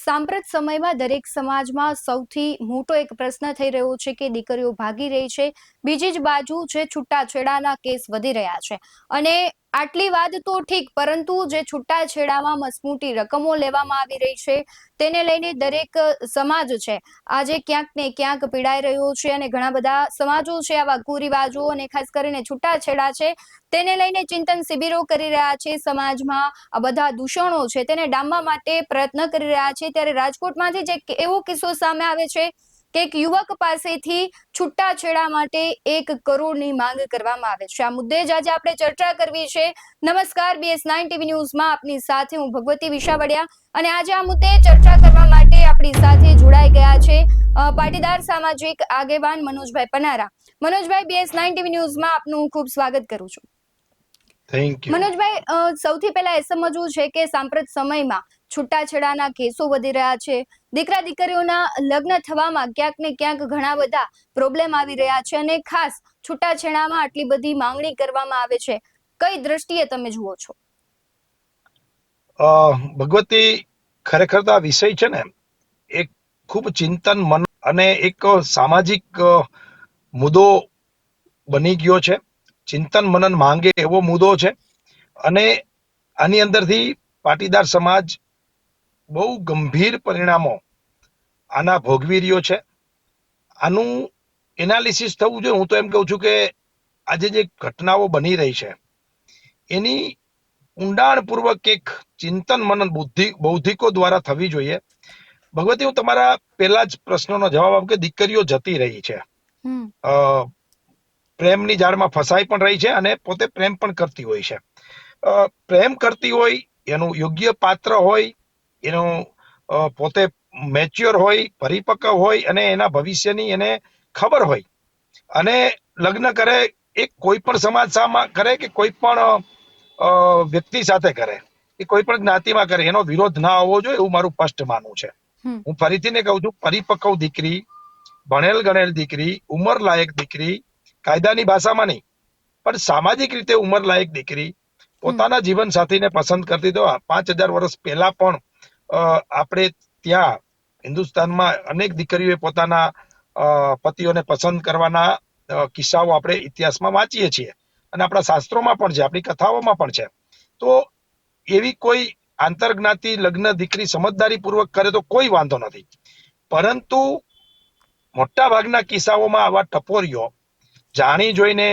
સાંપ્રત સમયમાં દરેક સમાજમાં સૌથી મોટો એક પ્રશ્ન થઈ રહ્યો છે કે દીકરીઓ ભાગી રહી છે. બીજી જ બાજુ જે છૂટાછેડાના કેસ વધી રહ્યા છે. અને આટલી વાત તો ઠીક, પરંતુ જે છૂટાછેડામાં મસમોટી રકમો લેવામાં આવી રહી છે તેને લઈને દરેક સમાજ છે આજે ક્યાંક ને ક્યાંક પીડાઈ રહ્યો છે. અને ઘણા બધા સમાજો છે આવા કુરિવાજો અને ખાસ કરીને છૂટાછેડા છે તેને લઈને ચિંતન શિબિરો કરી રહ્યા છે. સમાજમાં આ બધા દૂષણો છે તેને ડામવા માટે પ્રયત્ન કરી રહ્યા છે. ત્યારે રાજકોટમાંથી જ એવો કિસ્સો સામે આવે છે કે એક યુવક પાસેથી છૂટાછેડા માટે 1 કરોડની માંગ કરવામાં આવે છે. આ મુદ્દે જ આજે આપણે ચર્ચા કરવી છે. નમસ્કાર, BS9 ટીવી ન્યૂઝમાં આપની સાથે હું ભગવતી વિશાવડિયા. અને આજે આ મુદ્દે ચર્ચા કરવા માટે આપણી સાથે જોડાઈ ગયા છે પાટીદાર સામાજિક આગેવાન મનોજભાઈ પનારા. મનોજભાઈ, BS9 ટીવી ન્યૂઝમાં આપનું ખૂબ સ્વાગત કરું છું. Thank you. મનોજભાઈ, સૌથી પહેલા એ સમજવું છે કે સાંપ્રત સમયમાં છૂટાછેડાના કેસો વધી રહ્યા છે. દીકરા દીકરીઓના લગ્ન થવામાં ક્યાંક ને ક્યાંક ઘણા બધા પ્રોબ્લેમ આવી રહ્યા છે અને ખાસ છૂટાછેડામાં આટલી બધી માંગણી કરવામાં આવે છે. કઈ દ્રષ્ટિએ તમે જુઓ છો? ભગવતી, ખરેખર તો આ વિષય છે ને એક ખૂબ ચિંતન મન અને એક સામાજિક મુદ્દો બની ગયો છે. ચિંતન મનન માંગે એવો મુદ્દો છે અને આની અંદરથી પાટીદાર સમાજ બહુ ગંભીર પરિણામો આના ભોગવી રહ્યો છે. આનું એનાલિસિસ થવું જોઈએ. હું તો એમ કહું છું કે આજે જે ઘટનાઓ બની રહી છે એની ઊંડાણપૂર્વક એક ચિંતન મનન બૌદ્ધિકો દ્વારા થવી જોઈએ. ભગવતી, હું તમારા પહેલા જ પ્રશ્નનો જવાબ આપું કે દીકરીઓ જતી રહી છે, પ્રેમની જાળમાં ફસાઈ પણ રહી છે અને પોતે પ્રેમ પણ કરતી હોય છે. પ્રેમ કરતી હોય, એનું યોગ્ય પાત્ર હોય, એનું પોતે મેચ્યોર હોય, પરિપક્વ હોય અને એના ભવિષ્યની એને ખબર હોય અને લગ્ન કરે, એ કોઈ પણ સમાજ સામે કરે કે કોઈ પણ વ્યક્તિ સાથે કરે, એ કોઈ પણ જ્ઞાતિમાં કરે, એનો વિરોધ ના હોવો જોઈએ એવું મારું સ્પષ્ટ માનવું છે. હું ફરીથી ને કહું છું, પરિપક્વ દીકરી, ભણેલ ગણેલ દીકરી, ઉંમર લાયક દીકરી, કાયદાની ભાષામાં નહીં પણ સામાજિક રીતે ઉંમર લાયક દીકરી પોતાના જીવન સાથીને પસંદ કરતી. તો 5000 વર્ષ પહેલા પણ આપણે ત્યાં હિન્દુસ્તાનમાં અનેક દીકરીઓએ પોતાના પતિઓને પસંદ કરવાના કિસ્સાઓ આપણે ઇતિહાસમાં વાંચીએ છીએ અને આપણા શાસ્ત્રોમાં પણ છે, આપણી કથાઓમાં પણ છે. તો એવી કોઈ આંતરજ્ઞાતિ લગ્ન દીકરી સમજદારી પૂર્વક કરે તો કોઈ વાંધો નથી, પરંતુ મોટા ભાગના કિસ્સાઓમાં આવા ટપોરીઓ જાણી જોઈને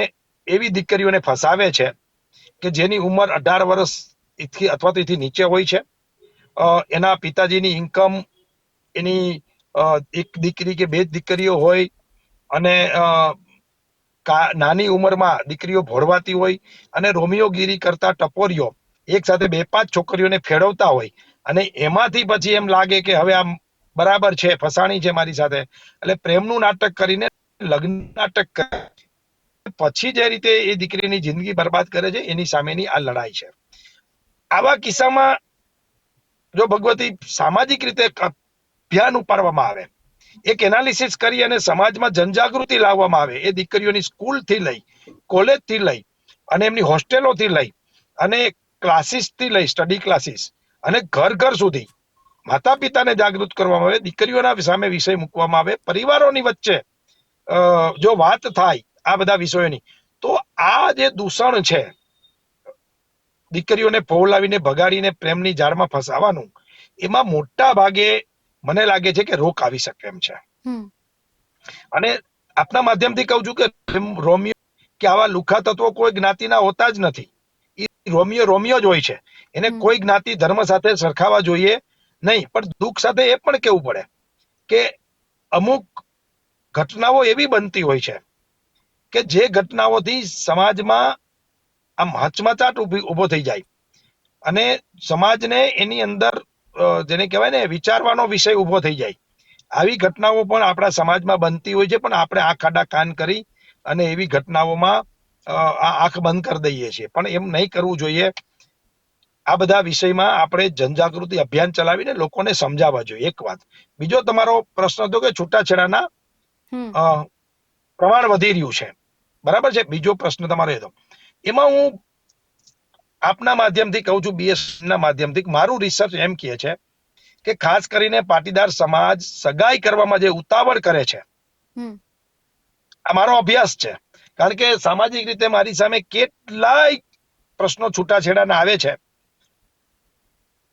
એવી દીકરીઓને ફસાવે છે કે જેની ઉંમર 18 વર્ષ અથવા તો એથી નીચે હોય છે. એના પિતાજીની ઇન્કમ, એની એક દીકરી કે 2 દીકરીઓ હોય અને નાની ઉંમરમાં દીકરીઓ ભોળવાતી હોય અને રોમિયોગીરી કરતા ટપોરીઓ એક સાથે 2-5 છોકરીઓને ફેરવતા હોય અને એમાંથી પછી એમ લાગે કે હવે આમ બરાબર છે, ફસાણી છે મારી સાથે, એટલે પ્રેમનું નાટક કરીને લગ્ન નાટક કરે, પછી જે રીતે એ દીકરીની જિંદગી બરબાદ કરે છે, એની સામેની આ લડાઈ છે. આવા કિસ્સામાં જો ભગવતી સામાજિક રીતે ધ્યાન ઉપાડવામાં આવે, એક એનાલિસિસ કરી અને સમાજમાં જનજાગૃતિ લાવવામાં આવે, એ દીકરીઓની સ્કૂલથી લઈ, કોલેજથી લઈ અને એમની હોસ્ટેલોથી લઈ અને ક્લાસીસથી લઈ, સ્ટડી ક્લાસીસ અને ઘર સુધી માતા પિતાને જાગૃત કરવામાં આવે, દીકરીઓના સામે વિષય મૂકવામાં આવે, પરિવારોની વચ્ચે જો વાત થાય આ બધા વિષયોની, તો આ જે દૂષણ છે, દીકરીઓને પહોળાવીને ભગાડીને પ્રેમની જાળમાં ફસાવાનું, એમાં મોટા ભાગે મને લાગે છે કે રોક આવી શકે એમ છે. અને આપના માધ્યમથી કહું છું કે રોમિયો કે આવા લુખા તત્વો કોઈ જ્ઞાતિના હોતા જ નથી. રોમિયો જ હોય છે. એને કોઈ જ્ઞાતિ ધર્મ સાથે સરખાવા જોઈએ નહીં. પણ દુઃખ સાથે એ પણ કેવું પડે કે અમુક ઘટનાઓ એવી બનતી હોય છે કે જે ઘટનાઓથી સમાજમાં આમ હચમચાટ ઉભો થઈ જાય અને સમાજને એની અંદર જેને કહેવાય ને વિચારવાનો વિષય ઉભો થઈ જાય. આવી ઘટનાઓ પણ આપણા સમાજમાં બનતી હોય છે, પણ આપણે આંખ આડા કાન કરી અને એવી ઘટનાઓમાં આંખ બંધ કરી દઈએ છીએ, પણ એમ નહીં કરવું જોઈએ. આ બધા વિષયમાં આપણે જનજાગૃતિ અભિયાન ચલાવીને લોકોને સમજાવવા જોઈએ, એક વાત. બીજો તમારો પ્રશ્ન હતો કે છૂટાછેડાના પ્રમાણ વધી રહ્યું છે, બરાબર છે. બીજો પ્રશ્ન તમારો એ હતો, એમાં હું આપના માધ્યમથી કહું છું, BS ના માધ્યમથી મારું રિસર્ચ એમ કહે છે કે ખાસ કરીને પાટીદાર સમાજ સગાઈ કરવામાં જે ઉતાવળ કરે છે, આ મારો અભ્યાસ છે. કારણ કે સામાજિક રીતે મારી સામે કેટલાય પ્રશ્નો છૂટાછેડાના આવે છે.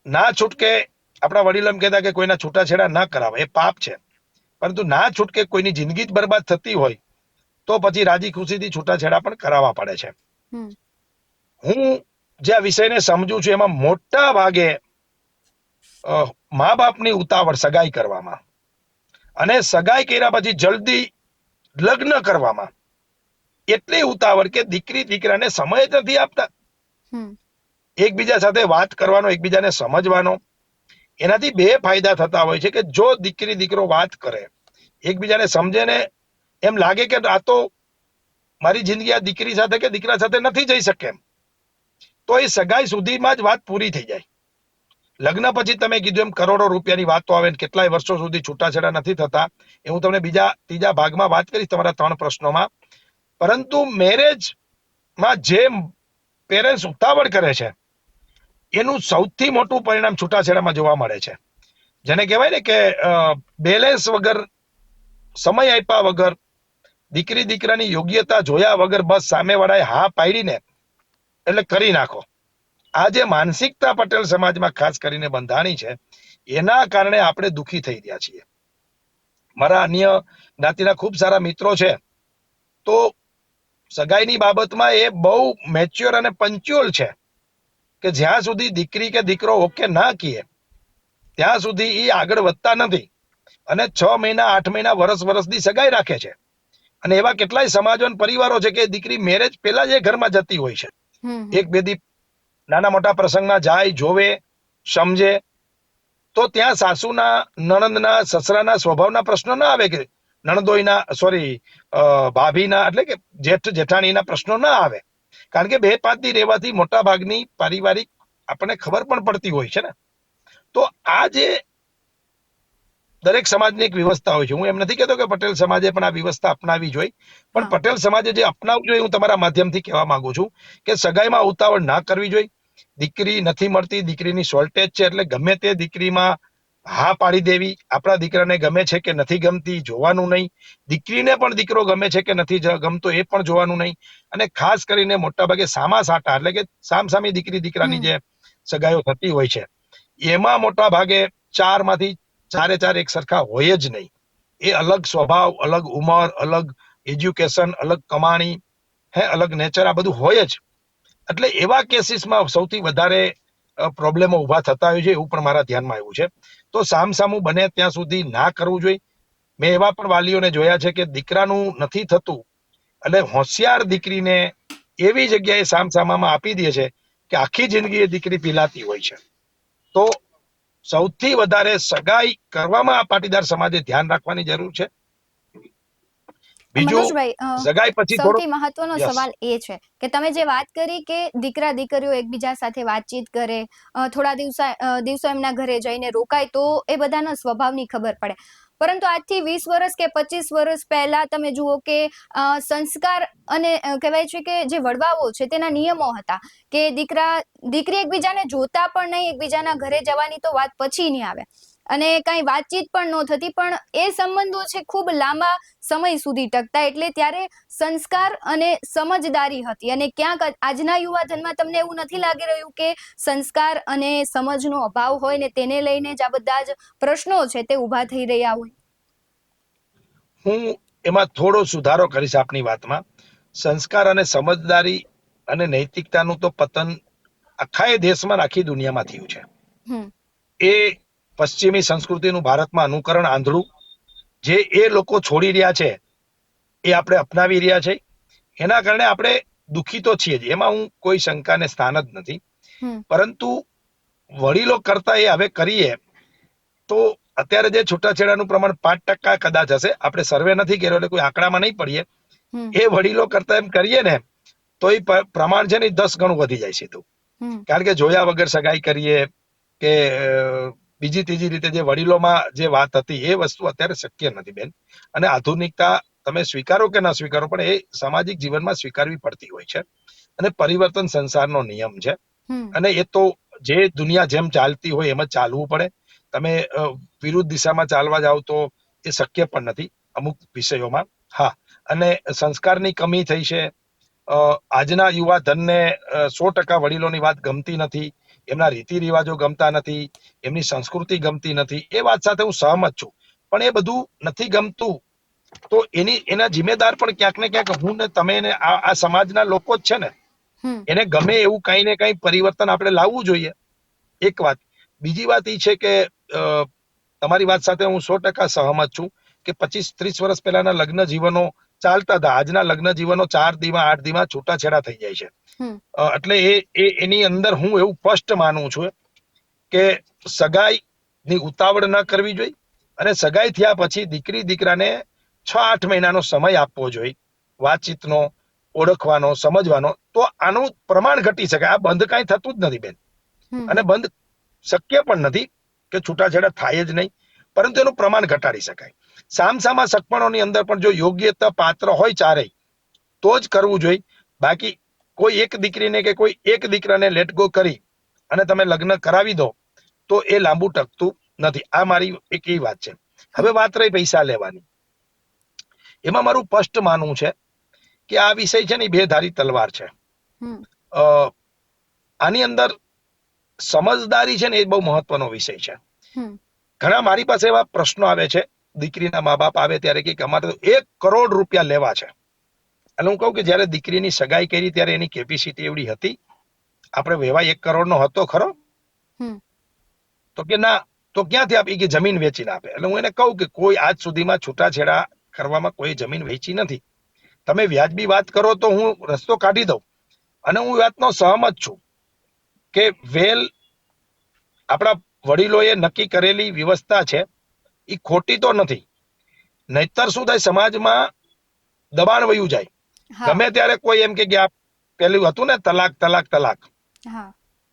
ના છૂટકે આપણા વડીલો એમ કહેતા કે કોઈના છૂટાછેડા ના કરાવે, એ પાપ છે. પરંતુ ના છૂટકે કોઈની જિંદગી જ બરબાદ થતી હોય તો પછી રાજી ખુશીથી છૂટાછેડા પણ કરાવવા પડે છે. હું જે આ વિષયને સમજુ છું એમાં મોટા ભાગે મા બાપની ઉતાવળ સગાઈ કરવામાં અને સગાઈ કર્યા પછી જલ્દી લગ્ન કરવામાં એટલી ઉતાવળ કે દીકરી દીકરાને સમય જ નથી આપતા એકબીજા સાથે વાત કરવાનો, એકબીજાને સમજવાનો. એનાથી બે ફાયદા થતા હોય છે કે જો દીકરી દીકરો વાત કરે, એકબીજાને સમજે ને એમ લાગે કે આ તો મારી જિંદગી આ દીકરી સાથે કે દીકરા સાથે નથી જઈ શકે એમ, તો એ સગાઈ સુધીમાં જ વાત પૂરી થઈ જાય. લગ્ન પછી તમે કીધું એમ કરોડો રૂપિયાની વાતો આવે, કેટલાય વર્ષો સુધી છૂટાછેડા નથી થતા. એ હું તમને ત્રીજા ભાગમાં વાત કરીશ તમારા 3 પ્રશ્નોમાં. પરંતુ મેરેજમાં જે પેરેન્ટ્સ ઉતાવળ કરે છે એનું સૌથી મોટું પરિણામ છૂટાછેડામાં જોવા મળે છે. જેને કહેવાય ને કે બેલેન્સ વગર, સમય આપ્યા વગર, દીકરી દીકરાની યોગ્યતા જોયા વગર બસ સામેવાળાએ હા પાડીને એટલે કરી નાખો. આ જે માનસિકતા પટેલ સમાજમાં ખાસ કરીને બંધાણી છે એના કારણે આપણે દુઃખી થઈ રહ્યા છીએ. મારા અન્ય જ્ઞાતિના ખૂબ સારા મિત્રો છે, તો સગાઈની બાબતમાં એ બહુ મેચ્યોર અને પંચ્યુઅલ છે કે જ્યાં સુધી દીકરી કે દીકરો ઓકે ના કહે ત્યાં સુધી એ આગળ વધતા નથી અને 6 મહિના, 8 મહિના, વર્ષની સગાઈ રાખે છે. અને એવા કેટલાય સમાજો અને પરિવારો છે કે દીકરી મેરેજ પહેલા જ એ ઘરમાં જતી હોય છે. એક બે દી નાના મોટા પ્રસંગમાં જાય, જોવે, સમજે, તો ત્યાં સાસુના, નણંદના, સસરાના સ્વભાવના પ્રશ્નો ના આવે, કે ભાભીના એટલે કે જેઠ જેઠાણીના પ્રશ્નો ના આવે. કારણ કે 2-5 દી રહેવાથી મોટા ભાગની પારિવારિક આપણને ખબર પણ પડતી હોય છે ને. તો આ જે દરેક સમાજની એક વ્યવસ્થા હોય છે, હું એમ નથી કહેતો કે પટેલ સમાજે પણ આ વ્યવસ્થા અપનાવી જોઈએ, પણ પટેલ સમાજે જે અપનાવવું જોઈએ, હું તમારા માધ્યમથી કહેવા માંગુ છું કે સગાઈમાં ઉતાવળ ના કરવી જોઈએ. દીકરી નથી મળતી, દીકરીની શોર્ટેજ છે, એટલે ગમે તે દીકરીમાં હા પાડી દેવી. આપણા દીકરાને ગમે છે કે નથી ગમતી જોવાનું નહીં, દીકરીને પણ દીકરો ગમે છે કે નથી ગમતો એ પણ જોવાનું નહીં. અને ખાસ કરીને મોટાભાગે સામા સાટા એટલે કે સામસામી દીકરી દીકરાની જે સગાઈઓ થતી હોય છે એમાં મોટા ભાગે 4 માંથી 4 એક સરખા હોય જ નહીં. એ અલગ સ્વભાવ, અલગ ઉંમર, અલગ એજ્યુકેશન, અલગ કમાણી, અલગ નેચર, આ બધું હોય જ. એટલે એવા કેસીસમાં સૌથી વધારે પ્રોબ્લેમો ઉભા થતા હોય છે, એવું પણ મારા ધ્યાનમાં આવ્યું છે. તો સામસામું બને ત્યાં સુધી ના કરવું જોઈએ. મેં એવા પણ વાલીઓને જોયા છે કે દીકરાનું નથી થતું એટલે હોશિયાર દીકરીને એવી જગ્યાએ સામસામામાં આપી દે છે કે આખી જિંદગી એ દીકરી પીલાતી હોય છે. તો સૌથી વધારે સગાઈ કરવામાં આ પાટીદાર સમાજે ધ્યાન રાખવાની જરૂર છે. બીજું, મનોજભાઈ, સગાઈ પછી સૌથી મહત્વનો યસ, સવાલ એ છે કે તમે જે વાત કરી કે દીકરા દીકરીઓ એકબીજા સાથે વાતચીત કરે, થોડા દિવસો એમના ઘરે જઈને રોકાય તો એ બધાના સ્વભાવની ખબર પડે. પરંતુ આજથી 20 વર્ષ કે 25 વર્ષ પહેલા તમે જુઓ કે સંસ્કાર અને કહેવાય છે કે જે વડવાઓ છે તેના નિયમો હતા કે દીકરી એકબીજાને જોતા પણ નહીં, એકબીજાના ઘરે જવાની તો વાત પછીની આવે અને કઈ વાતચીત પણ ન થતી, પણ એ સંબંધો છે ખૂબ લાંબા સમય સુધી ટકતા. એટલે ત્યારે સંસ્કાર અને સમજદારી હતી. અને ક્યાંક આજના યુવાધનમાં તમને એવું નથી લાગી રહ્યું કે સંસ્કાર અને સમજનો અભાવ હોય ને તેને લઈને જ આ બધા જ પ્રશ્નો છે તે ઊભા થઈ રહ્યા હોય? હું એમાં થોડો સુધારો કરીશ આપની વાતમાં. સંસ્કાર અને સમજદારી અને નૈતિકતાનું તો પતન આખા દેશમાં, આખી દુનિયામાં થયું છે. એ પશ્ચિમી સંસ્કૃતિનું ભારતમાં અનુકરણ આંધળું જે એ લોકો છોડી રહ્યા છે એ આપણે અપનાવી રહ્યા છે. એના કારણે આપણે દુઃખી તો છીએ જ, એમાં હું કોઈ શંકાને સ્થાન જ નથી. પરંતુ વડીલો કરતા એ હવે કરીએ તો અત્યારે જે છૂટાછેડાનું પ્રમાણ 5% કદાચ હશે, આપણે સર્વે નથી કર્યો એટલે કોઈ આંકડામાં નહીં પડીએ, એ વડીલો કરતા એમ કરીએ ને તો એ પ્રમાણ છે ને 10 ગણું વધી જાય છે. કારણ કે જોયા વગર સગાઈ કરીએ કે બીજી ત્રીજી રીતે જે વડીલોમાં જે વાત હતી એ વસ્તુ અત્યારે શક્ય નથી બેન. અને આધુનિકતા તમે સ્વીકારો કે ના સ્વીકારો પણ એ સામાજિક જીવનમાં સ્વીકારવી પડતી હોય છે અને પરિવર્તન સંસારનો નિયમ છે. અને એ તો જે દુનિયા જેમ ચાલતી હોય એમ જ ચાલવું પડે. તમે વિરુદ્ધ દિશામાં ચાલવા જાઓ તો એ શક્ય પણ નથી અમુક વિષયોમાં. હા, અને સંસ્કારની કમી થઈ છે. આજના યુવા ધનને 100% વડીલોની વાત ગમતી નથી, એમના રીતિ રિવાજો ગમતા નથી, એમની સંસ્કૃતિ ગમતી નથી. એ વાત સાથે હું સહમત છું, પણ એ બધું નથી ગમતું તો એના જિમ્મેદાર પણ ક્યાંક ને ક્યાંક હું ને તમે ને આ સમાજના લોકો જ છે ને. એને ગમે એવું કઈ ને કઈ પરિવર્તન આપણે લાવવું જોઈએ, એક વાત. બીજી વાત એ છે કે તમારી વાત સાથે હું 100% સહમત છું કે 25-30 વર્ષ પહેલાના લગ્ન જીવનો ચાલતા હતા. આજના લગ્ન જીવનો 4 દીમાં 8 દીમાં છૂટાછેડા થઈ જાય છે. એટલે એની અંદર હું એવું સ્પષ્ટ માનું છું કે સગાઈ ની ઉતાવળ ન કરવી જોઈએ, અને સગાઈ થયા પછી દીકરી દીકરાને 6-8 મહિનાનો સમય આપવો જોઈએ, વાતચીતનો, ઓળખવાનો, સમજવાનો. તો આનું પ્રમાણ ઘટી શકે. આ બંધ કાંઈ થતું જ નથી બેન, અને બંધ શક્ય પણ નથી કે છૂટાછેડા થાય જ નહીં, પરંતુ એનું પ્રમાણ ઘટાડી શકાય. સામસામા સગપણોની અંદર પણ જો યોગ્યતા પાત્ર હોય ચારેય તો જ કરવું જોઈએ. બાકી કોઈ એક દીકરીને કે કોઈ એક દીકરાને લેટ ગો કરી અને તમે લગ્ન કરાવી દો તો એ લાંબુ ટકતું નથી. આ મારી એક એ વાત છે. હવે વાત રહી પૈસા લેવાની. એમાં મારું સ્પષ્ટ માનવું છે કે આ વિષય છે ને બે ધારી તલવાર છે. આની અંદર સમજદારી છે ને એ બહુ મહત્વનો વિષય છે. ઘણા મારી પાસે એવા પ્રશ્નો આવે છે, દીકરીના મા બાપ આવે ત્યારે કે અમારે તો 1 કરોડ રૂપિયા લેવા છે. અને હું કહું કે જયારે દીકરીની સગાઈ કરી ત્યારે એની કેપેસિટી એવડી હતી? આપણે વ્યવહાર 1 કરોડનો હતો ખરો? તો કે ના. તો ક્યાંથી આપી? કે જમીન વેચીને આપે. એટલે હું એને કહું કે કોઈ આજ સુધીમાં છૂટાછેડા કરવામાં કોઈ જમીન વેચી નથી. તમે વ્યાજબી વાત કરો તો હું રસ્તો કાઢી દઉં, અને હું વાતનો સહમત છું કે આપણા વડીલોએ નક્કી કરેલી વ્યવસ્થા છે એ ખોટી તો નથી. નહીતર શું થાય, સમાજમાં દબાણ વયું જાય. ગમે ત્યારે કોઈ એમ કે આ પેલું હતું ને તલાક તલાક તલાક,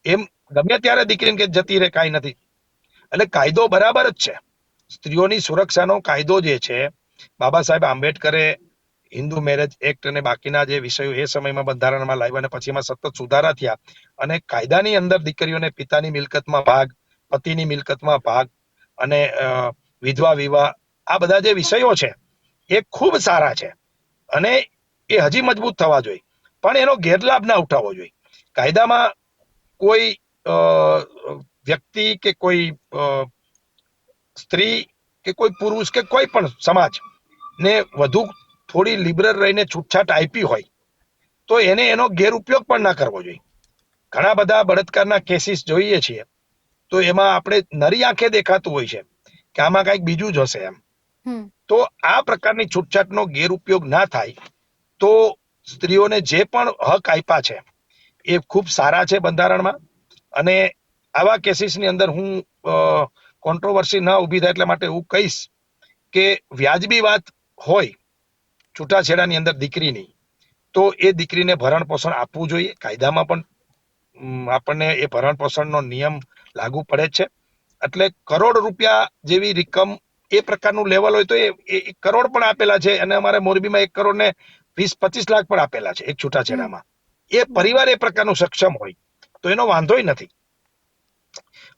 એમ ગમે ત્યારે દીકરીને કે જતી રહે, કાંઈ નથી. એટલે કાયદો બરાબર જ છે. સ્ત્રીઓની સુરક્ષાનો કાયદો જે છે, બાબા સાહેબ આંબેડકરે હિન્દુ મેરેજ એક્ટ અને બાકીના જે વિષયો એ સમયમાં બંધારણમાં લાવ્યા અને પછી એમાં સતત સુધારા થયા, અને કાયદાની અંદર દીકરીઓને પિતાની મિલકતમાં ભાગ, પતિની મિલકતમાં ભાગ, અને વિધવા વિવાહ, આ બધા જે વિષયો છે એ ખૂબ સારા છે, અને એ હજી મજબૂત થવા જોઈએ. પણ એનો ગેરલાભ ના ઉઠાવવો જોઈએ. કાયદામાં કોઈ વ્યક્તિ કે કોઈ સ્ત્રી કે કોઈ પુરુષ કે કોઈ પણ સમાજ ને વધુ થોડી લિબરલ રહીને છૂટછાટ આપી હોય તો એને એનો ગેરઉપયોગ પણ ના કરવો જોઈએ. ઘણા બધા બળાત્કારના કેસીસ જોઈએ છીએ તો એમાં આપણે નરી આંખે દેખાતું હોય છે કે આમાં કંઈક બીજું જ હશે એમ. તો આ પ્રકારની છૂટછાટનો ગેરઉપયોગ ના થાય તો સ્ત્રીઓને જે પણ હક આપ્યા છે એ ખૂબ સારા છે બંધારણમાં. અને આવા કેસીસની અંદર હું કોન્ટ્રોવર્સી ના ઊભી થાય એટલા માટે હું કહીશ કે વ્યાજબી વાત હોય છૂટાછેડાની અંદર દીકરીની, તો એ દીકરીને ભરણ પોષણ આપવું જોઈએ. કાયદામાં પણ આપણને એ ભરણ પોષણનો નિયમ લાગુ પડે છે. એટલે કરોડ રૂપિયા જેવી રકમ એ પ્રકારનું લેવલ હોય તો એ કરોડ પણ આપેલા છે, અને અમારે મોરબીમાં 1 કરોડ ને 20-25 લાખ પણ આપેલા છે એક છૂટાછેડામાં. એ પરિવાર એ પ્રકારનું સક્ષમ હોય તો એનો વાંધોય નથી.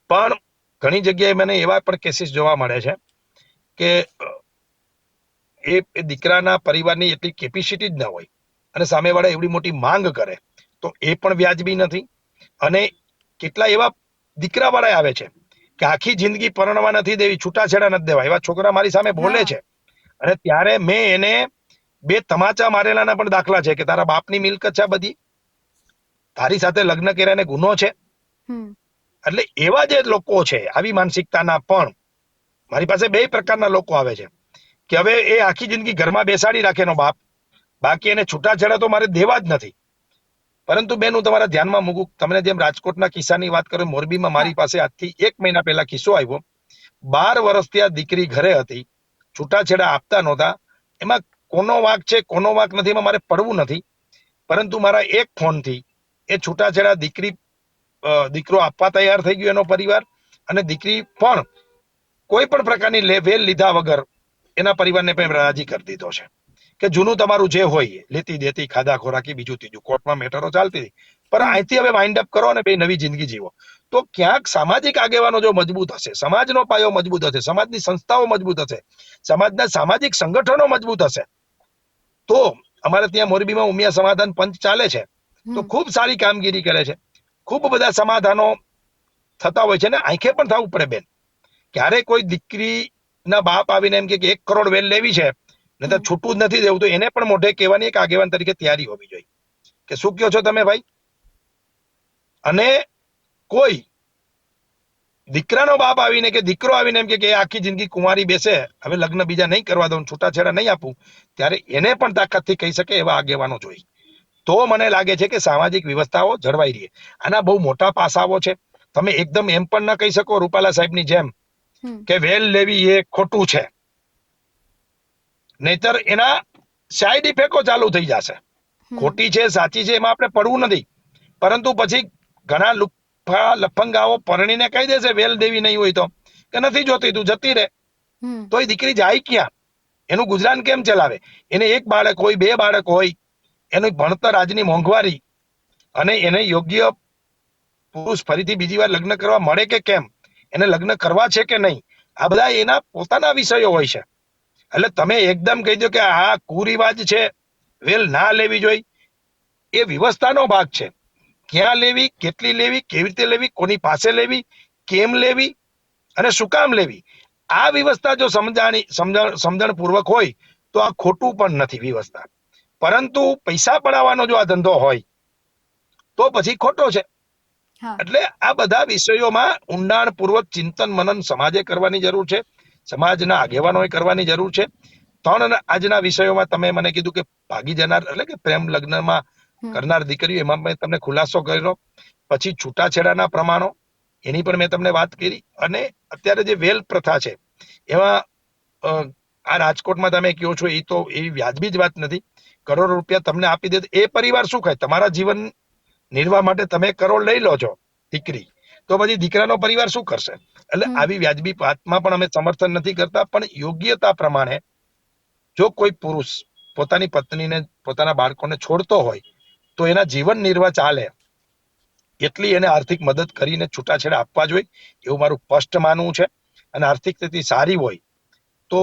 પણ ઘણી જગ્યાએ મને એવા પણ કેસીસ જોવા મળે છે કે એ દીકરાના પરિવારની એટલી કેપેસિટી જ ના હોય અને સામેવાળા એવડી મોટી માંગ કરે તો એ પણ વ્યાજબી નથી. અને કેટલા એવા દીકરાવાળા આવે છે કે આખી જિંદગી પરણવા નથી દેવી, છૂટાછેડા નથી દેવા. એવા છોકરા મારી સામે બોલે છે, અને ત્યારે મેં એને 2 તમાચા મારેલાના પણ દાખલા છે કે તારા બાપની મિલકત છે બધી, તારી સાથે લગ્ન કર્યાને ગુનો છે. એટલે એવા જે લોકો છે આવી માનસિકતાના પણ મારી પાસે 2 પ્રકારના લોકો આવે છે કે હવે એ આખી જિંદગી ઘરમાં બેસાડી રાખે એનો બાપ, બાકી એને છૂટાછેડા તો મારે દેવા જ નથી. પરંતુ બેન હું તમારા ધ્યાનમાં મૂકું, તમને જેમ રાજકોટના કિસ્સાની વાત કરું, મોરબીમાં મારી પાસે આજથી 1 મહિના પહેલા કિસ્સો આવ્યો. 12 વર્ષથી આ દીકરી ઘરે હતી, છૂટાછેડા આપતા નહોતા. એમાં કોનો વાંક છે કોનો વાંક નથી એમાં મારે પડવું નથી, પરંતુ મારા એક ફોનથી એ છૂટાછેડા દીકરો આપવા તૈયાર થઈ ગયો એનો પરિવાર, અને દીકરી પણ કોઈ પણ પ્રકારની વેલ લીધા વગર એના પરિવારને પણ રાજી કરી દીધો છે કે જૂનું તમારું જે હોય લેતી દેતી ખાધા ખોરાકી બીજું ત્રીજું કોર્ટમાં મેટરો ચાલતી હતી, પણ અહીંથી હવે વાઇન્ડ અપ કરો અને બે નવી જિંદગી જીવો. તો ક્યાંક સામાજિક આગેવાનો જો મજબૂત હશે, સમાજનો પાયો મજબૂત હશે, સમાજની સંસ્થાઓ મજબૂત હશે, સમાજના સામાજિક સંગઠનો મજબૂત હશે, તો અમારે ત્યાં મોરબીમાં ઉમિયા સમાધાન પંચ ચાલે છે, તો ખૂબ સારી કામગીરી કરે છે, ખૂબ બધા સમાધાનો થતા હોય છે, ને આંખે પણ થવું પડે બેન. ક્યારે કોઈ દીકરીના બાપ આવીને એમ કે 1 કરોડ વેલ લેવી છે ને તો છૂટું જ નથી દેવું, તો એને પણ મોઢે કહેવાની એક આગેવાન તરીકે તૈયારી હોવી જોઈએ કે શું કહો છો તમે ભાઈ. અને કોઈ દીકરાનો બાપ આવીને કે દીકરો આવીને એમ કે આખી જિંદગી કુંવારી બેસે, હવે લગ્ન બીજા નહીં કરવા દઉં, છૂટાછેડા નહીં આપું, ત્યારે એને પણ તાકાતથી કહી શકે એવા આગેવાનો જોઈએ. તો મને લાગે છે કે સામાજિક વ્યવસ્થાઓ જળવાઈ રહે. આના બહુ મોટા પાસાઓ છે. તમે એકદમ એમ પણ ના કહી શકો રૂપાલા સાહેબની જેમ કે વેલ લેવી એ ખોટું છે, નહીતર એના સાઈડ ઇફેક્ટો ચાલુ થઈ જશે. ખોટી છે સાચી છે એમાં આપણે પડવું નથી, પરંતુ પછી ઘણા લફંગાઓ પરણીને કહી દેશે વેલ દેવી નહીં હોય તો કે નથી જોતી તું જતી રહે, તો એ દીકરી જાય ક્યાં? એનું ગુજરાન કેમ ચલાવે? એને 1 બાળક હોય 2 બાળક હોય, એનું ભણતર આજની મોંઘવારી, અને એને યોગ્ય પુરુષ ફરીથી બીજી વાર લગ્ન કરવા મળે કે કેમ, એને લગ્ન કરવા છે કે નહીં, આ બધા એના પોતાના વિષયો હોય છે. એટલે તમે એકદમ કહી દો કે આ કુરિવાજ છે, વેલ ના લેવી જોઈએ, એ વ્યવસ્થાનો ભાગ છે. ક્યાં લેવી, કેટલી લેવી, કેવી રીતે લેવી, કોની પાસે લેવી, કેમ લેવી અને શું કામ લેવી, આ વ્યવસ્થા જો સમજણ પૂર્વક હોય તો આ ખોટું પણ નથી વ્યવસ્થા. પરંતુ પૈસા પડાવવાનો જો આ ધંધો હોય તો પછી ખોટો છે. એટલે આ બધા વિષયોમાં ઊંડાણપૂર્વક ચિંતન મનન સમાજે કરવાની જરૂર છે, સમાજના આગેવાનોએ કરવાની જરૂર છે. 3 આજના વિષયોમાં તમે મને કીધું કે ભાગી જનાર એટલે કે પ્રેમ લગ્નમાં કરનાર દીકરીઓ, એમાં મેં તમને ખુલાસો કર્યો. પછી છૂટાછેડાના પ્રમાણો, એની પણ મેં તમને વાત કરી. અને અત્યારે જે વેલ પ્રથા છે એમાં આ રાજકોટમાં તમે કહો છો એ તો એવી વ્યાજબી જ વાત નથી. કરોડો રૂપિયા તમને આપી દે એ પરિવાર શું ખાય? તમારા જીવન નિર્વાહ માટે તમે કરોડ લઈ લો છો દીકરી, તો પછી દીકરાનો પરિવાર શું કરશે? એટલે આવી વ્યાજબી વાતમાં પણ અમે સમર્થન નથી કરતા. પણ યોગ્યતા પ્રમાણે જો કોઈ પુરુષ પોતાની પત્નીને પોતાના બાળકોને છોડતો હોય તો એના જીવન નિર્વાહ ચાલે એટલી એને આર્થિક મદદ કરીને છૂટાછેડા આપવા જોઈએ એવું મારું સ્પષ્ટ માનવું છે. અને આર્થિક સ્થિતિ સારી હોય તો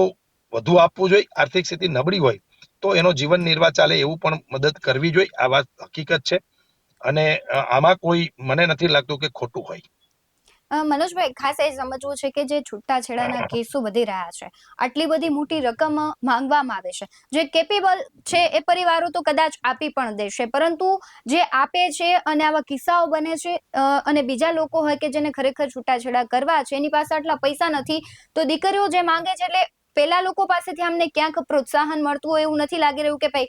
વધુ આપવું જોઈએ, આર્થિક સ્થિતિ નબળી હોય તો એનો જીવન નિર્વાહ ચાલે એવું પણ મદદ કરવી જોઈએ. આ વાત હકીકત છે, અને આમાં કોઈ મને નથી લાગતું કે ખોટું હોય. મનોજભાઈ, ખાસ એ સમજવું છે કે જે છૂટાછેડાના કેસો વધી રહ્યા છે, આટલી બધી મોટી રકમ માંગવામાં આવે છે, જે કેપેબલ છે એ પરિવારો તો કદાચ આપી પણ દેશે, પરંતુ જે આપે છે અને આવા કિસ્સાઓ બને છે, અને બીજા લોકો હોય કે જેને ખરેખર છૂટાછેડા કરવા છે એની પાસે આટલા પૈસા નથી, તો દીકરીઓ જે માંગે છે, એટલે પેલા લોકો પાસેથી અમને ક્યાંક પ્રોત્સાહન મળતું હોય એવું નથી લાગી રહ્યું કે ભાઈ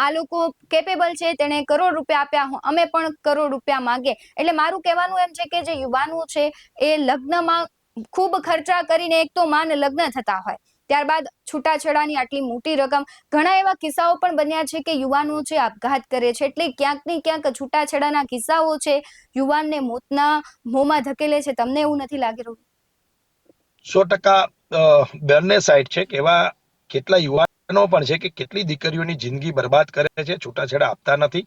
આ લોકો કેપેબલ છે, તેને કરોડ રૂપિયા આપ્યા, અમે પણ કરોડ રૂપિયા માંગે. એટલે મારું કહેવાનું એમ છે કે જે યુવાનો છે એ લગ્નમાં ખૂબ ખર્ચા કરીને એક તો માન લગ્ન થતા હોય, ત્યારબાદ છૂટાછેડાની આટલી મોટી રકમ, ઘણા એવા કિસ્સાઓ પણ બન્યા છે કે યુવાનો છે આપઘાત કરે છે. એટલે ક્યાંક ને ક્યાંક છૂટાછેડાના કિસ્સાઓ છે યુવાનને મોતના મોંમાં ધકેલે છે. તમને એવું નથી લાગી રહ્યું? 100% બંને સાઈડ છે કે એવા કેટલા યુવાનો પણ છે કે કેટલી દીકરીઓની જિંદગી બરબાદ કરે છે, છૂટાછેડા આપતા નથી.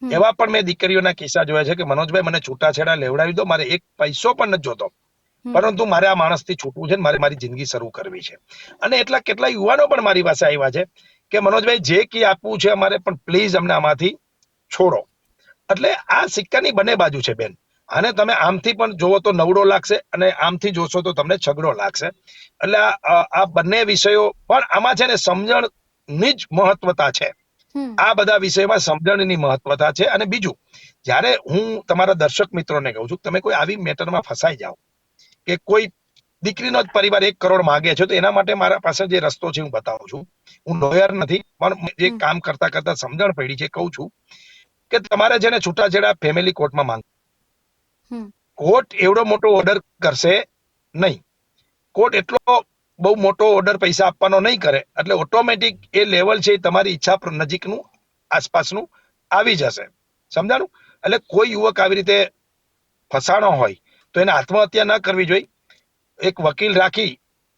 એવા પણ મેં દીકરીઓના કિસ્સા જોયા છે કે મનોજભાઈ મને છૂટાછેડા લેવડાવી દો, મારે 1 પૈસો પણ નથી જોતો, પરંતુ મારે આ માણસથી છૂટવું છે, મારે મારી જિંદગી શરૂ કરવી છે. અને એટલા કેટલા યુવાનો પણ મારી પાસે આવ્યા છે કે મનોજભાઈ જે કી આપવું છે અમારે, પણ પ્લીઝ અમને આમાંથી છોડો. એટલે આ સિક્કાની બંને બાજુ છે બેન. આને તમે આમથી પણ જોવો તો નવડો લાગશે અને આમથી જોશો તો તમને છગડો લાગશે. એટલે આ બંને વિષયો પણ આમાં છે ને સમજણની જ મહત્વતા છે. આ બધા વિષયમાં સમજણની મહત્વતા છે. અને બીજું, જ્યારે હું તમારા દર્શક મિત્રોને કહું છું તમે કોઈ આવી મેટરમાં ફસાઈ જાઓ કે કોઈ દીકરીનો જ પરિવાર 1 કરોડ માંગે છે, તો એના માટે મારા પાસે જે રસ્તો છે હું બતાવું છું. હું લોયર નથી, પણ જે કામ કરતા કરતા સમજણ પડી છે કહું છું કે તમારે જેને છૂટાછેડા ફેમિલી કોર્ટમાં માંગ, કોર્ટ એવડો મોટો ઓર્ડર કરશે નહીં, કોર્ટ એટલો બહુ મોટો ઓર્ડર પૈસા આપવાનો નહીં કરે, એટલે ઓટોમેટિક એ લેવલ છે તમારી ઈચ્છા નજીકનું આસપાસનું આવી જશે. સમજાણું? એટલે કોઈ યુવક આવી રીતે ફસાણો હોય તો એને આત્મહત્યા ન કરવી જોઈએ, એક વકીલ રાખી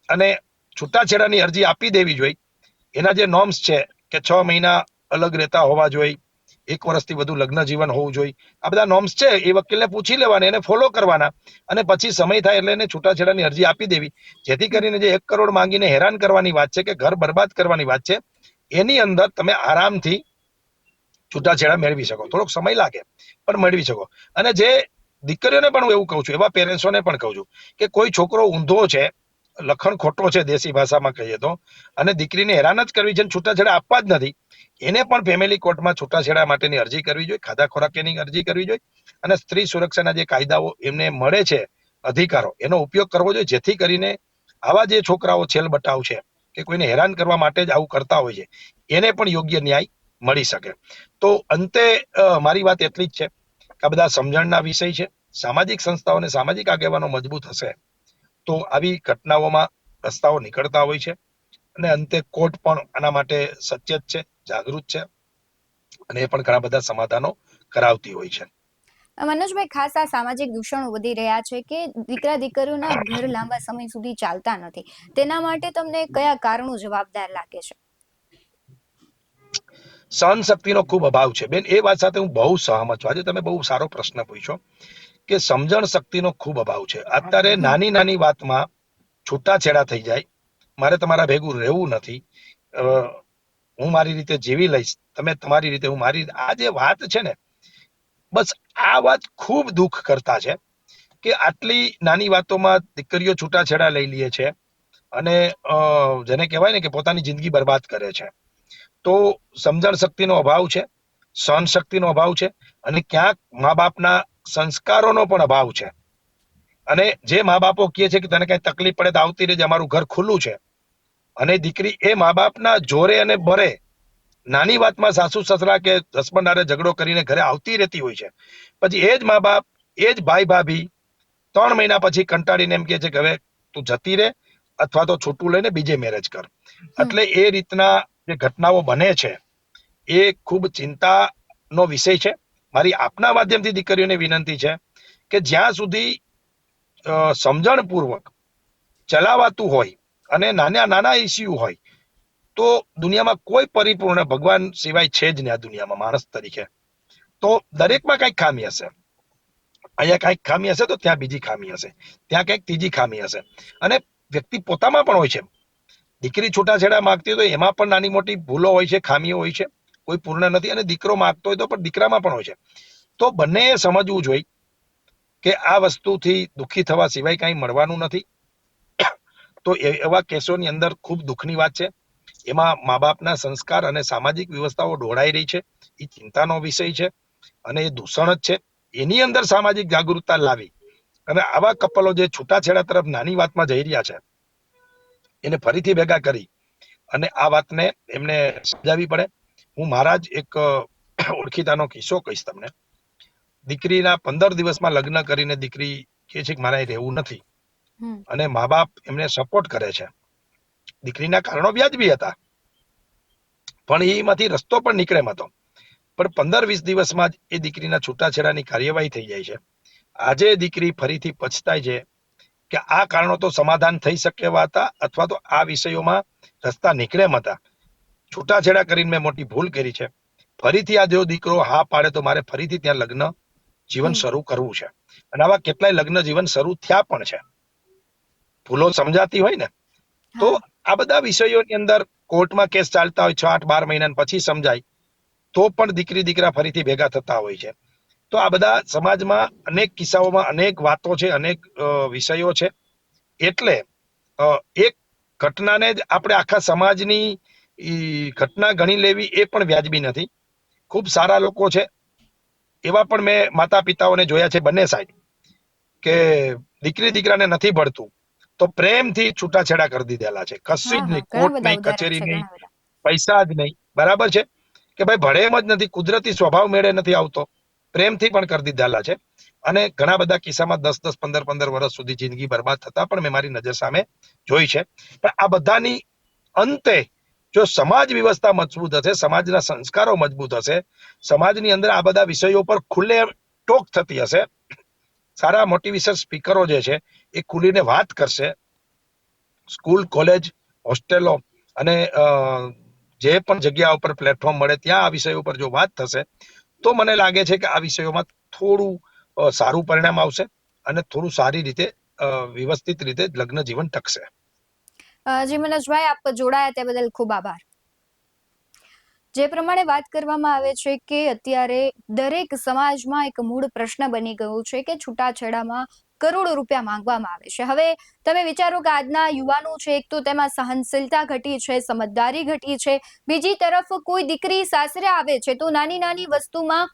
અને છૂટાછેડાની અરજી આપી દેવી જોઈએ. એના જે નોર્મ્સ છે કે 6 મહિના અલગ રહેતા હોવા જોઈએ, 1 વર્ષથી વધુ લગ્ન જીવન હોવું જોઈએ. આ બધા નોર્મ્સ છે, એ વકીલને પૂછી લેવાના, એને ફોલો કરવાના અને પછી સમય થાય એટલે એને છૂટાછેડાની અરજી આપી દેવી, જેથી કરીને જે 1 કરોડ માંગીને હેરાન કરવાની વાત છે કે ઘર બરબાદ કરવાની વાત છે, એની અંદર તમે આરામથી છૂટાછેડા મેળવી શકો. થોડોક સમય લાગે પણ મેળવી શકો. અને જે દીકરીઓને પણ હું એવું કહું છું, એવા પેરેન્ટ્સોને પણ કહું છું કે કોઈ છોકરો ઊંધો છે, લખણ ખોટો છે દેશી ભાષામાં કહીએ તો, અને દીકરીને હેરાન જ કરવી છે, છૂટાછેડા આપવા જ નથી, એને પણ ફેમિલી કોર્ટમાં છૂટાછેડા માટેની અરજી કરવી જોઈએ, ખાધા ખોરાકની અરજી કરવી જોઈએ, અને સ્ત્રી સુરક્ષાના જે કાયદાઓ એમને મળે છે અધિકારો, એનો ઉપયોગ કરવો જોઈએ, જેથી કરીને આવા જે છોકરાઓ છેલ બટાવ છે કે કોઈને હેરાન કરવા માટે જ આવું કરતા હોય છે, એને પણ યોગ્ય ન્યાય મળી શકે. તો અંતે મારી વાત એટલી જ છે કે આ બધા સમજણના વિષય છે. સામાજિક સંસ્થાઓ અને સામાજિક આગેવાનો મજબૂત હશે તો આવી ઘટનાઓમાં રસ્તાઓ નીકળતા હોય છે, અને અંતે કોર્ટ પણ આના માટે સચેત છે, જાગૃત છે, અને એ પણ ઘણા બધા સમાધાનો કરાવતી હોય છે. મનોજભાઈ, ખાસ આ સામાજિક દૂષણો વધી રહ્યા છે કે દીકરા દીકરીઓના ઘર લાંબા સમય સુધી ચાલતા નથી, તેના માટે તમને કયા કારણો જવાબદાર લાગે છે? સહન શક્તિનો ખૂબ અભાવ છે બેન, એ વાત સાથે હું બહુ સહમત છું. આજે તમે બહુ સારો પ્રશ્ન પૂછ્યો કે સમજણ શક્તિનો ખૂબ અભાવ છે. અત્યારે નાની નાની વાતમાં છૂટાછેડા થઈ જાય, મારે તમારા ભેગું રહેવું નથી, હું મારી રીતે જીવી લઈશ, તમે તમારી રીતે, હું મારી. આ જે વાત છે ને, બસ આ વાત ખૂબ દુઃખ કરતા છે કે આટલી નાની વાતોમાં દીકરીઓ છૂટાછેડા લઈ લે છે અને જેને કહેવાય ને કે પોતાની જિંદગી બરબાદ કરે છે. તો સમજણ શક્તિનો અભાવ છે, સહન શક્તિનો અભાવ છે, અને ક્યાંક મા બાપના સંસ્કારોનો પણ અભાવ છે. અને જે મા બાપો કહે છે કે તને કઈ તકલીફ પડે તો આવતી રહેજે, અમારું ઘર ખુલ્લું છે, અને દીકરી એ મા બાપના જોરે અને બરે નાની વાતમાં સાસુ સસરા કે હસબન્ડ ઝઘડો કરીને ઘરે આવતી રહેતી હોય છે. પછી એ જ મા બાપ, એ જ ભાઈ ભાભી 3 મહિના પછી કંટાળીને એમ કહે છે કે હવે તું જતી રહે, અથવા તો છૂટું લઈને બીજે મેરેજ કર. એટલે એ રીતના જે ઘટનાઓ બને છે એ ખૂબ ચિંતાનો વિષય છે. મારી આપના માધ્યમથી દીકરીઓને વિનંતી છે કે જ્યાં સુધી સમજણપૂર્વક ચલાવાતું હોય અને નાના નાના ઇસ્યુ હોય, તો દુનિયામાં કોઈ પરિપૂર્ણ ભગવાન સિવાય છે જ નહીં આ દુનિયામાં માણસ તરીકે. તો દરેકમાં કઈક ખામી હશે. અહીંયા કઈક ખામી હશે તો ત્યાં બીજી ખામી હશે, ત્યાં કઈક ત્રીજી ખામી હશે. અને વ્યક્તિ પોતામાં પણ હોય છે. દીકરી છૂટાછેડા માંગતી હોય તો એમાં પણ નાની મોટી ભૂલો હોય છે, ખામીઓ હોય છે, કોઈ પૂર્ણ નથી. અને દીકરો માંગતો હોય તો પણ દીકરામાં પણ હોય છે. તો બંને સમજવું જોઈએ કે આ વસ્તુથી દુઃખી થવા સિવાય કઈ મળવાનું નથી. તો એવા કેસોની અંદર ખૂબ દુઃખની વાત છે. એમાં મા બાપના સંસ્કાર અને સામાજિક વ્યવસ્થાઓ ઢોળાઈ રહી છે, એ ચિંતાનો વિષય છે, અને એ દૂષણ જ છે. એની અંદર સામાજિક જાગૃતતા લાવી અને આવા કપલો જે છૂટાછેડા તરફ નાની વાતમાં જઈ રહ્યા છે, એને ફરીથી ભેગા કરી અને આ વાતને એમને સમજાવવી પડે. હું મારા જ એક ઓળખીતાનો કિસ્સો કહીશ તમને. દીકરીના 15 દિવસમાં લગ્ન કરીને દીકરી કહે છે કે મારે રહેવું નથી, અને મા બાપ એમને સપોર્ટ કરે છે. દીકરીના કારણો વ્યાજબી હતા, પણ એમાંથી રસ્તો પણ નીકળે એમ હતો. પણ 15-20 દિવસમાં જ એ દીકરીના છૂટાછેડાની કાર્યવાહી થઈ જાય છે. આજે દીકરી ફરીથી પછતાય છે કે આ કારણો તો સમાધાન થઈ શકે એવા હતા, અથવા તો આ વિષયોમાં રસ્તા નીકળે એમ હતા. છૂટાછેડા કરીને મેં મોટી ભૂલ કરી છે. ફરીથી આ જો દીકરો હા પાડે તો મારે ફરીથી ત્યાં લગ્ન જીવન શરૂ કરવું છે. અને આવા કેટલાય લગ્ન જીવન શરૂ થયા પણ છે. ભૂલો સમજાતી હોય ને, તો આ બધા વિષયોની અંદર કોર્ટમાં કેસ ચાલતા હોય 6-8-12 મહિના પછી સમજાય તો પણ દીકરી દીકરા ફરીથી ભેગા થતા હોય છે. તો આ બધા સમાજમાં અનેક કિસ્સાઓમાં અનેક વાતો છે, અનેક વિષયો છે. એટલે એક ઘટનાને જ આપણે આખા સમાજની ઘટના ગણી લેવી એ પણ વ્યાજબી નથી. ખૂબ સારા લોકો છે, એવા પણ મેં માતા પિતાઓને જોયા છે બંને સાઈડ, કે દીકરી દીકરાને નથી ભળતું તો પ્રેમથી છૂટાછેડા કરી દીધેલા છે. કશું જ નહીં, કોર્ટ નહીં, કચેરી નહીં, પૈસા જ નહીં. બરાબર છે કે ભાઈ ભળે એમ જ નથી, કુદરતી સ્વભાવ મેળે નથી આવતો, પ્રેમથી પણ કરી દીધેલા છે. અને ઘણા બધા કિસ્સામાં 10-10, 15-15 વર્ષ સુધી જિંદગી બરબાદ થતા પણ મેં મારી નજર સામે જોઈ છે. પણ આ બધાની અંતે જો સમાજ વ્યવસ્થા મજબૂત હશે, સમાજના સંસ્કારો મજબૂત હશે, સમાજની અંદર આ બધા વિષયો પર ખુલ્લે ટોક થતી હશે, સારા મોટિવેશન સ્પીકરો જે છે એ ખુલીને વાત કરશે, સ્કૂલ, કોલેજ, હોસ્ટેલો અને જે પણ જગ્યા ઉપર પ્લેટફોર્મ મળે ત્યાં આ વિષય ઉપર જો વાત થશે તો મને લાગે છે કે આ વિષયોમાં થોડું સારું પરિણામ આવશે અને થોડું સારી રીતે વ્યવસ્થિત રીતે લગ્ન જીવન ટકશે. જી મનોજભાઈ, આપ જોડાયા તે બદલ ખૂબ આભાર. જે પ્રમાણે વાત કરવામાં આવે છે કે અત્યારે દરેક સમાજમાં એક મૂળ પ્રશ્ન બની ગયો છે કે છૂટાછેડામાં કરોડો રૂપિયા માંગવામાં આવે છે. હવે તમે વિચારો કે આજના યુવાનો છે, એક તો તેમાં સહનશીલતા ઘટી છે, સમજદારી ઘટી છે, બીજી તરફ કોઈ દીકરી સાસરે આવે છે તો નાની નાની વસ્તુમાં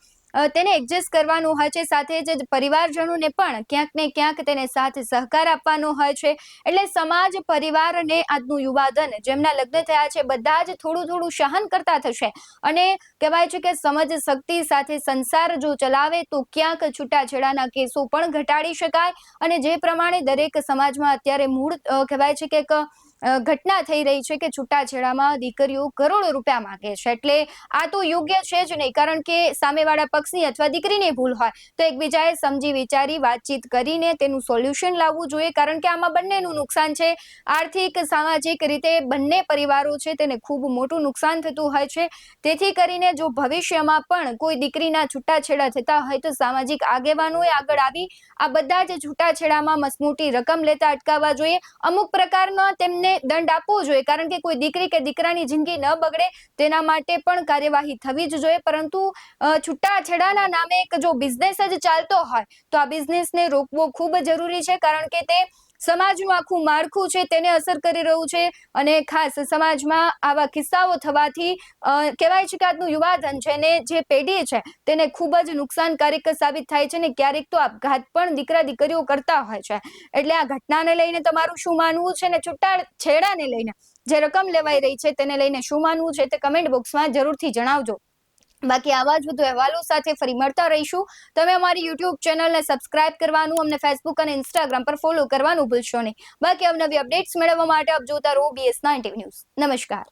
તેને એડજસ્ટ કરવાનું હોય છે, સાથે જ પરિવારજનોને પણ ક્યાંક ને ક્યાંક તેને સાથ સહકાર આપવાનો હોય છે. એટલે સમાજ, પરિવાર અને આજનું યુવાધન જેમના લગ્ન થયા છે બધા જ થોડું થોડું સહન કરતા થશે અને કહેવાય છે કે સમજ શક્તિ સાથે સંસાર જો ચલાવે તો ક્યાંક છૂટાછેડાના કેસો પણ ઘટાડી શકાય. અને જે પ્રમાણે દરેક સમાજમાં અત્યારે મૂળ કહેવાય છે કે એક ઘટના થઈ રહી છે કે છૂટાછેડામાં દીકરીઓ કરોડો રૂપિયા માંગે છે, એટલે આ તો યોગ્ય છે જ નહીં. કારણ કે સામેવાળા પક્ષની અથવા દીકરીની ભૂલ હોય તો એકબીજાએ સમજી વિચારી વાતચીત કરીને તેનું સોલ્યુશન લાવવું જોઈએ, કારણ કે આમાં બંનેનું નુકસાન છે. આર્થિક, સામાજિક રીતે બંને પરિવારો છે તેને ખૂબ મોટું નુકસાન થતું હોય છે. તેથી કરીને જો ભવિષ્યમાં પણ કોઈ દીકરીના છૂટાછેડા થતા હોય તો સામાજિક આગેવાનોએ આગળ આવી આ બધા જ છૂટાછેડામાં મસમોટી રકમ લેતા અટકાવવા જોઈએ. અમુક પ્રકારનો તેમને દંડ આપવો જોઈએ, કારણ કે કોઈ દીકરી કે દીકરાની જિંદગી ન બગડે તેના માટે પણ કાર્યવાહી થવી જ જોઈએ. પરંતુ છૂટાછેડાના નામે એક જો બિઝનેસ જ ચાલતો હોય તો આ બિઝનેસને રોકવો ખૂબ જરૂરી છે, કારણ કે તે સમાજનું આખું માળખું છે તેને અસર કરી રહ્યું છે. અને ખાસ સમાજમાં આવા કિસ્સાઓ થવાથી કહેવાય છે કે આજનું યુવાધન છે ને જે પેઢી છે તેને ખૂબ જ નુકસાનકારક સાબિત થાય છે, ને ક્યારેક તો આપઘાત પણ દીકરા દીકરીઓ કરતા હોય છે. એટલે આ ઘટનાને લઈને તમારું શું માનવું છે, ને છૂટાછેડાને લઈને જે રકમ લેવાઈ રહી છે તેને લઈને શું માનવું છે તે કમેન્ટ બોક્સમાં જરૂરથી જણાવજો. બાકી આવા જ વધુ અહેવાલો સાથે ફરી મળતા રહીશું. તમે અમારી યુટ્યુબ ચેનલને સબસ્ક્રાઇબ કરવાનું, અમને ફેસબુક અને ઇન્સ્ટાગ્રામ પર ફોલો કરવાનું ભૂલશો નહીં. બાકી અવનવી અપડેટ્સ મેળવવા માટે આપ જોતા રહો BS19 ન્યૂઝ. નમસ્કાર.